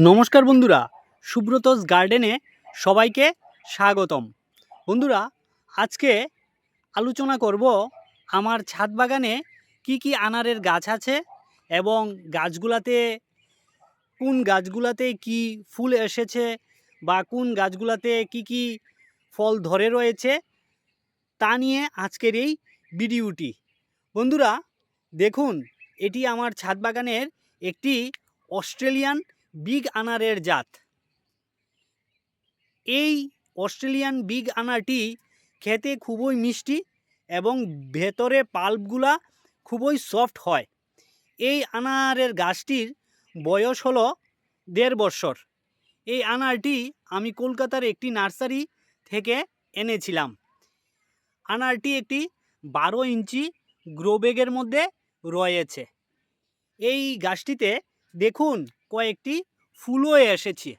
নমস্কার বন্ধুরা, সুব্রতস গার্ডেনে সবাইকে স্বাগতম। বন্ধুরা, আজকে আলোচনা করব আমার ছাদ বাগানে কি আনারের গাছ আছে এবং কোন গাছগুলাতে কি ফুল এসেছে বা কোন গাছগুলাতে কি ফল ধরে রয়েছে তা নিয়ে আজকের এই ভিডিওটি। বন্ধুরা দেখুন, এটি আমার ছাদ বাগানের একটি অস্ট্রেলিয়ান বিগ আনারের জাত। এই অস্ট্রেলিয়ান বিগ আনারটি খেতে খুবই মিষ্টি এবং ভেতরে পাল্পগুলা খুবই সফট হয়। এই আনারের গাছটির বয়স হলো 1.5 বছর। এই আনারটি আমি কলকাতার একটি নার্সারি থেকে এনেছিলাম। আনারটি একটি 12 ইঞ্চি গ্রো ব্যাগের মধ্যে রয়েছে। এই গাছটিতে দেখুন কয়েকটি ফুলও এসেছে।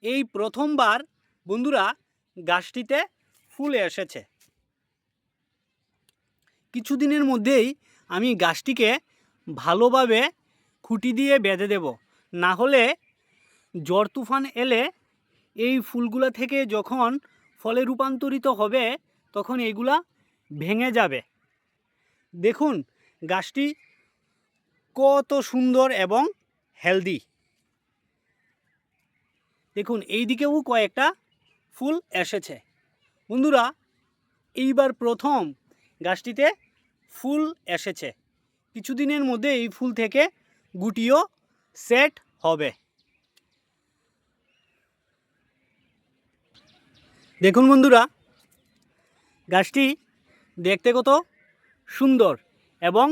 এই প্রথমবার বন্ধুরা গাছটিতে ফুল এসেছে। কিছুদিনের মধ্যেই আমি গাছটিকে ভালোভাবে খুঁটি দিয়ে বেঁধে দেব, না হলে ঝড় তুফান এলে এই ফুলগুলা থেকে যখন ফলে রূপান্তরিত হবে তখন এইগুলা ভেঙে যাবে। দেখুন গাছটি কত সুন্দর এবং হেলদি। দেখুন এই দিকেও কয়েকটা ফুল এসেছে। বন্ধুরা, এইবার প্রথম গাছটিতে ফুল এসেছে। কিছুদিনের মধ্যে এই ফুল থেকে গুটিও সেট হবে। দেখুন বন্ধুরা, গাছটি দেখতে কত সুন্দর এবং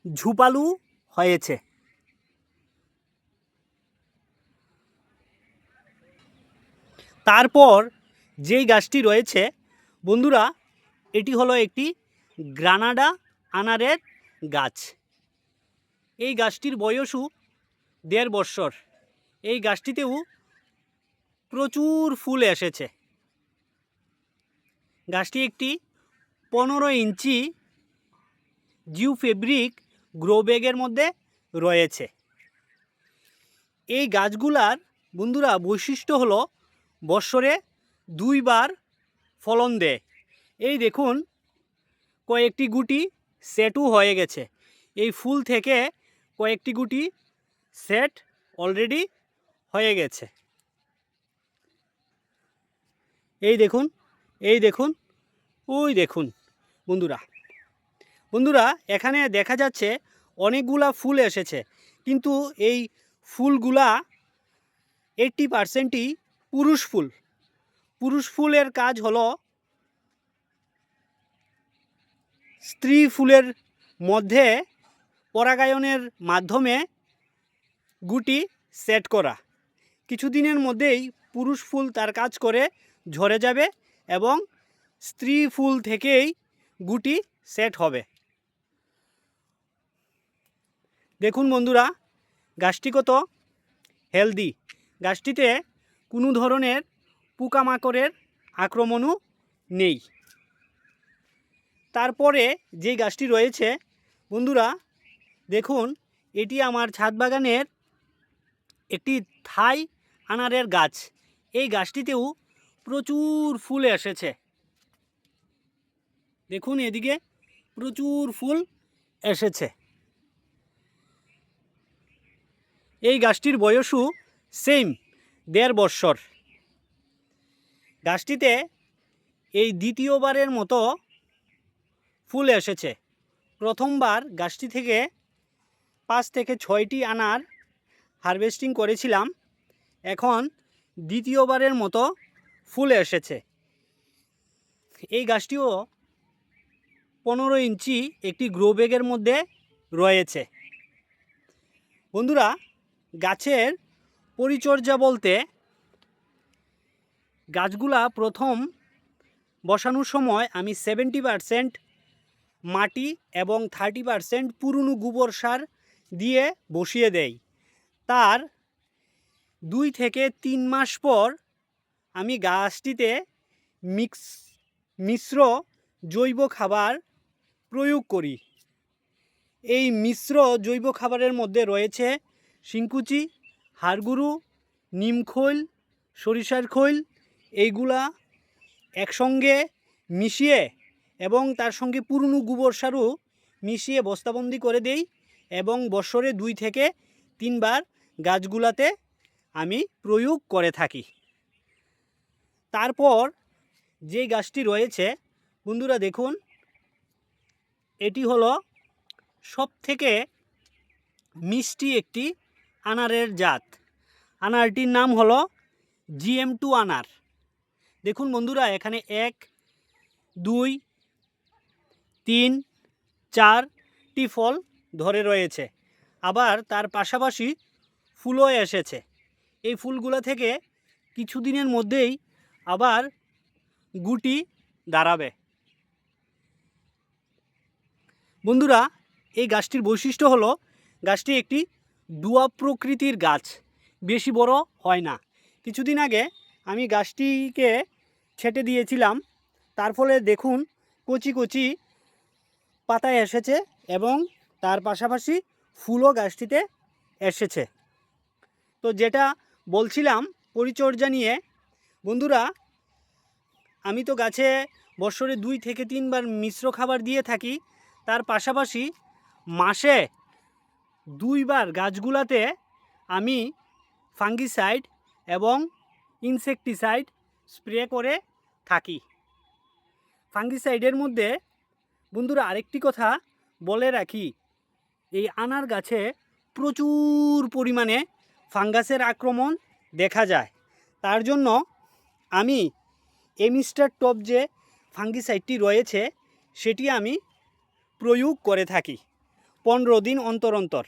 ঝুপালু হয়েছে। তারপর যেই গাছটি রয়েছে বন্ধুরা, এটি হলো একটি গ্রানাডা আনারের গাছ। এই গাছটির বয়সও 1.5 বছর। এই গাছটিতেও প্রচুর ফুল এসেছে। গাছটি একটি 15 ইঞ্চি জিও ফেব্রিক গ্রো ব্যাগের মধ্যে রয়েছে। এই গাছগুলার বন্ধুরা বৈশিষ্ট্য হলো বছরে 2 বার ফলন দেয়। এই দেখুন কয়েকটি গুটি সেটও হয়ে গেছে। এই ফুল থেকে কয়েকটি গুটি সেট অলরেডি হয়ে গেছে। এই দেখুন, ওই দেখুন বন্ধুরা এখানে দেখা যাচ্ছে অনেকগুলা ফুল এসেছে, কিন্তু এই ফুলগুলা 80%ই পুরুষ ফুল। পুরুষ ফুলের কাজ হলো স্ত্রী ফুলের মধ্যে পরাগায়নের মাধ্যমে গুটি সেট করা। কিছুদিনের মধ্যেই পুরুষ ফুল তার কাজ করে ঝরে যাবে এবং স্ত্রী ফুল থেকেই গুটি সেট হবে। দেখুন বন্ধুরা, গাছটি কত হেলদি। গাছটিতে কোনো ধরনের পোকামাকড়ের আক্রমণও নেই। তারপরে যে গাছটি রয়েছে বন্ধুরা দেখুন, এটি আমার ছাদ বাগানের একটি থাই আনারের গাছ। এই গাছটিতেও প্রচুর ফুল এসেছে। দেখুন এদিকে প্রচুর ফুল এসেছে। এই গাছটির বয়সও সেম 1.5 বছর। গাছটিতে এই দ্বিতীয়বারের মতো ফুল এসেছে। প্রথমবার গাছটি থেকে 5 থেকে 6টি আনার হারভেস্টিং করেছিলাম। এখন দ্বিতীয়বারের মতো ফুল এসেছে। এই গাছটিও 15 ইঞ্চি একটি গ্রো ব্যাগের মধ্যে রয়েছে। বন্ধুরা, গাছের পরিচর্যা বলতে গাছগুলা প্রথম বসানোর সময় আমি 70% মাটি এবং 30% পুরনো গোবর সার দিয়ে বসিয়ে দেই। তার 2 থেকে 3 মাস পর আমি গাছটিতে মিশ্র জৈব খাবার প্রয়োগ করি। এই মিশ্র জৈব খাবারের মধ্যে রয়েছে শিংকুচি, হাড়গুঁড়ো, নিম খৈল, সরিষার খৈল এইগুলা একসঙ্গে মিশিয়ে এবং তার সঙ্গে পুরনো গোবর সারও মিশিয়ে বস্তাবন্দি করে দেই এবং বছরে 2 থেকে 3 বার গাছগুলাতে আমি প্রয়োগ করে থাকি। তারপর যে গাছটি রয়েছে বন্ধুরা দেখুন, এটি হলো সবথেকে মিষ্টি একটি আনারের জাত। আনারটির নাম হলো GM2 আনার। দেখুন বন্ধুরা, এখানে 1, 2, 3, 4টি ফল ধরে রয়েছে, আবার তার পাশাপাশি ফুলও এসেছে। এই ফুলগুলো থেকে কিছুদিনের মধ্যেই আবার গুটি দাঁড়াবে। বন্ধুরা, এই গাছটির বৈশিষ্ট্য হলো গাছটি একটি ডুয়া প্রকৃতির গাছ, বেশি বড় হয় না। কিছুদিন আগে আমি গাছটিকে ছেটে দিয়েছিলাম, তার ফলে দেখুন কচি কচি পাতা এসেছে এবং তার পাশাপাশি ফুলও গাছটিতে এসেছে। তো যেটা বলছিলাম পরিচর্যা নিয়ে, বন্ধুরা আমি তো গাছে বছরে 2 থেকে 3 বার মিশ্র খাবার দিয়ে থাকি। তার পাশাপাশি মাসে 2 বার গাছগুলাতে আমি ফাঙ্গিসাইড এবং ইনসেকটিসাইড স্প্রে করে থাকি। ফাঙ্গিসাইডের মধ্যে বন্ধুরা আরেকটি কথা বলে রাখি, এই আনার গাছে প্রচুর পরিমাণে ফাঙ্গাসের আক্রমণ দেখা যায়। তার জন্য আমি এমিস্টার টপ যে ফাঙ্গিসাইডটি রয়েছে সেটি আমি প্রয়োগ করে থাকি 15 দিন অন্তর অন্তর।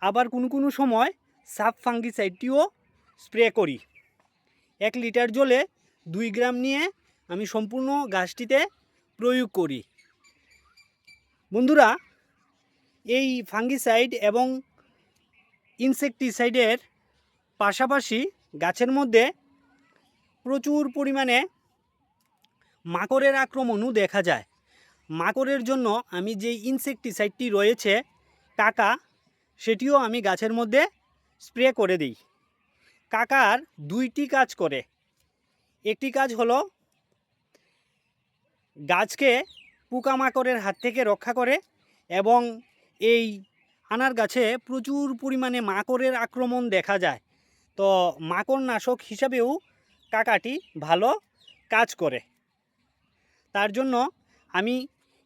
আবার কোনো সময় সাব ফাঙ্গিসাইডটিও স্প্রে করি। 1 লিটার জলে 2 গ্রাম নিয়ে আমি সম্পূর্ণ গাছটিতে প্রয়োগ করি। বন্ধুরা, এই ফাঙ্গিসাইড এবং ইনসেকটিসাইডের পাশাপাশি গাছের মধ্যে প্রচুর পরিমাণে মাকড়ের আক্রমণও দেখা যায়। মাকড়ের জন্য আমি যে ইনসেকটিসাইডটি রয়েছে কাকা, সেটিও আমি গাছের মধ্যে স্প্রে করে দিই। কাকার 2টি কাজ করে। একটি কাজ হলো গাছকে পোকামাকড়ের হাত থেকে রক্ষা করে এবং এই আনার গাছে প্রচুর পরিমাণে মাকড়ের আক্রমণ দেখা যায়, তো মাকড়নাশক হিসাবেও কাকাটি ভালো কাজ করে। তার জন্য আমি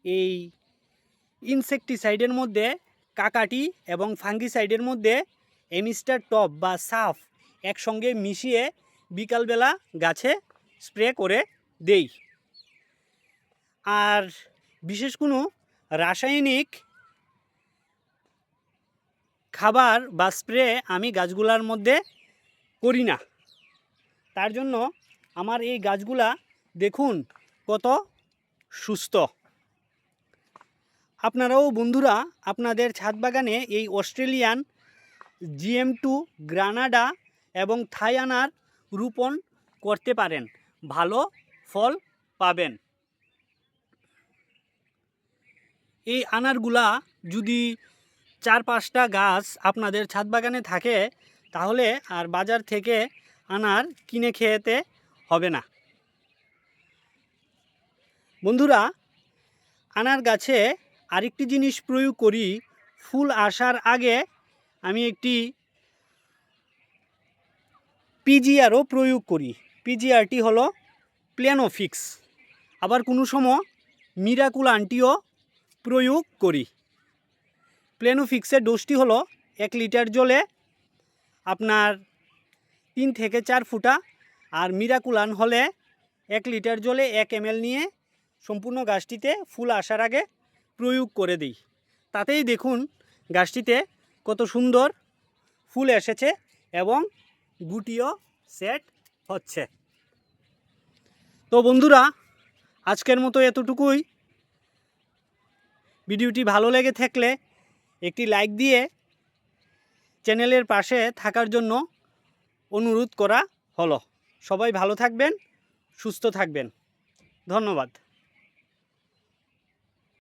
এই ইনসেকটিসাইডের মধ্যে কাকাটি এবং ফাঙ্গিসাইডের মধ্যে এমিস্টার টপ বা সাফ একসঙ্গে মিশিয়ে বিকালবেলা গাছে স্প্রে করে দেই। আর বিশেষ কোনো রাসায়নিক খাবার বা স্প্রে আমি গাছগুলার মধ্যে করি না। তার জন্য আমার এই গাছগুলা দেখুন কত সুস্থ। আপনারাও বন্ধুরা আপনাদের ছাদ বাগানে এই অস্ট্রেলিয়ান GM2 গ্রানাডা এবং থাই আনার রোপণ করতে পারেন, ভালো ফল পাবেন। এই আনারগুলা যদি 4-5টা গাছ আপনাদের ছাদ বাগানে থাকে তাহলে আর বাজার থেকে আনার কিনে খেতে হবে না। বন্ধুরা, আনার গাছে আরেকটি জিনিস প্রয়োগ করি, ফুল আসার আগে আমি একটি পিজিআরও প্রয়োগ করি। পিজিআরটি হলো প্ল্যানোফিক্স। আবার কোনো সময় মিরাকুল আন্টিও প্রয়োগ করি। প্ল্যানোফিক্সের ডোজটি হলো 1 লিটার জলে আপনার 3 থেকে 4 ফুটা, আর মিরাকুলান হলে 1 লিটার জলে 1 ml নিয়ে সম্পূর্ণ গাছটিতে ফুল আসার আগে প্রয়োগ করে দিই। তাতেই দেখুন গাছটিতে কত সুন্দর ফুল এসেছে এবং গুটিও সেট হচ্ছে। তো বন্ধুরা, আজকের মতো এতটুকুই। ভিডিওটি ভালো লেগে থাকলে একটি লাইক দিয়ে চ্যানেলের পাশে থাকার জন্য অনুরোধ করা হলো। সবাই ভালো থাকবেন, সুস্থ থাকবেন। ধন্যবাদ।